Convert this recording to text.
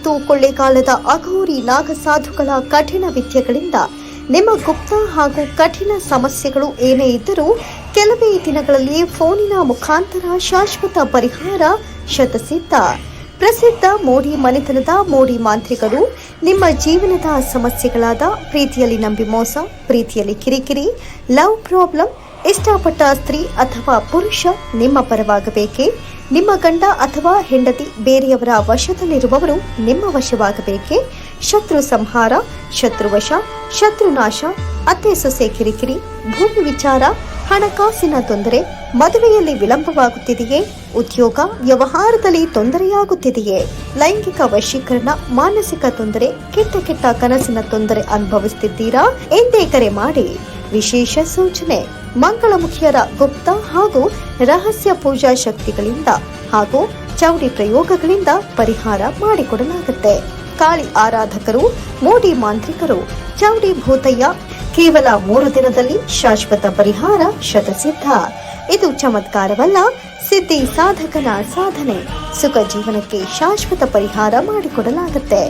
ಮತ್ತು ಕೊಳ್ಳೆಗಾಲದ ಅಘೋರಿ ನಾಗಸಾಧುಗಳ ಕಠಿಣ ವಿದ್ಯೆಗಳಿಂದ ನಿಮ್ಮ ಗುಪ್ತ ಹಾಗೂ ಕಠಿಣ ಸಮಸ್ಯೆಗಳು ಏನೇ ಇದ್ದರೂ ಕೆಲವೇ ದಿನಗಳಲ್ಲಿ ಫೋನಿನ ಮುಖಾಂತರ ಶಾಶ್ವತ ಪರಿಹಾರ ಶತಸಿದ್ಧ. ಪ್ರಸಿದ್ಧ ಮೋಡಿ ಮನೆತನದ ಮೋಡಿ ಮಾಂತ್ರಿಕರು ನಿಮ್ಮ ಜೀವನದ ಸಮಸ್ಯೆಗಳಾದ ಪ್ರೀತಿಯಲ್ಲಿ ನಂಬಿ ಮೋಸ, ಪ್ರೀತಿಯಲ್ಲಿ ಕಿರಿಕಿರಿ, ಲವ್ ಪ್ರಾಬ್ಲಮ್, ಇಷ್ಟಪಟ್ಟ ಸ್ತ್ರೀ ಅಥವಾ ಪುರುಷ ನಿಮ್ಮ ಪರವಾಗಬೇಕೇ, ನಿಮ್ಮ ಗಂಡ ಅಥವಾ ಹೆಂಡತಿ ಬೇರೆಯವರ ವಶದಲ್ಲಿರುವವರು ನಿಮ್ಮ ವಶವಾಗಬೇಕೇ, ಶತ್ರು ಸಂಹಾರ, ಶತ್ರುವಶ, ಶತ್ರುನಾಶ, ಅತ್ತೆ ಸೊಸೆ ಕಿರಿಕಿರಿ, ಭೂಮಿ ವಿಚಾರ, ಹಣಕಾಸಿನ ತೊಂದರೆ, ಮದುವೆಯಲ್ಲಿ ವಿಳಂಬವಾಗುತ್ತಿದೆಯೇ, ಉದ್ಯೋಗ ವ್ಯವಹಾರದಲ್ಲಿ ತೊಂದರೆಯಾಗುತ್ತಿದೆಯೇ, ಲೈಂಗಿಕ ವಶೀಕರಣ, ಮಾನಸಿಕ ತೊಂದರೆ, ಕೆಟ್ಟ ಕನಸಿನ ತೊಂದರೆ ಅನುಭವಿಸುತ್ತಿದ್ದೀರಾ? ಎಂದೇ ಕರೆ ಮಾಡಿ. ವಿಶೇಷ ಸೂಚನೆ: ಮಂಗಳಮುಖಿಯರ ಗುಪ್ತ ಹಾಗೂ ರಹಸ್ಯ ಪೂಜಾ ಶಕ್ತಿಗಳಿಂದ ಹಾಗೂ ಚೌಡಿ ಪ್ರಯೋಗಗಳಿಂದ ಪರಿಹಾರ ಮಾಡಿಕೊಡಲಾಗುತ್ತೆ. ಕಾಳಿ ಆರಾಧಕರು, ಮೋಡಿ ಮಾಂತ್ರಿಕರು, ಚೌಡಿ ಭೂತಯ್ಯ, ಕೇವಲ 3 ದಿನದಲ್ಲಿ ಶಾಶ್ವತ ಪರಿಹಾರ ಶತಸಿದ್ಧ. ಇದು ಚಮತ್ಕಾರವಲ್ಲ, ಸಿದ್ಧಿ ಸಾಧಕನ ಸಾಧನೆ. ಸುಖ ಜೀವನಕ್ಕೆ ಶಾಶ್ವತ ಪರಿಹಾರ ಮಾಡಿಕೊಡಲಾಗುತ್ತೆ.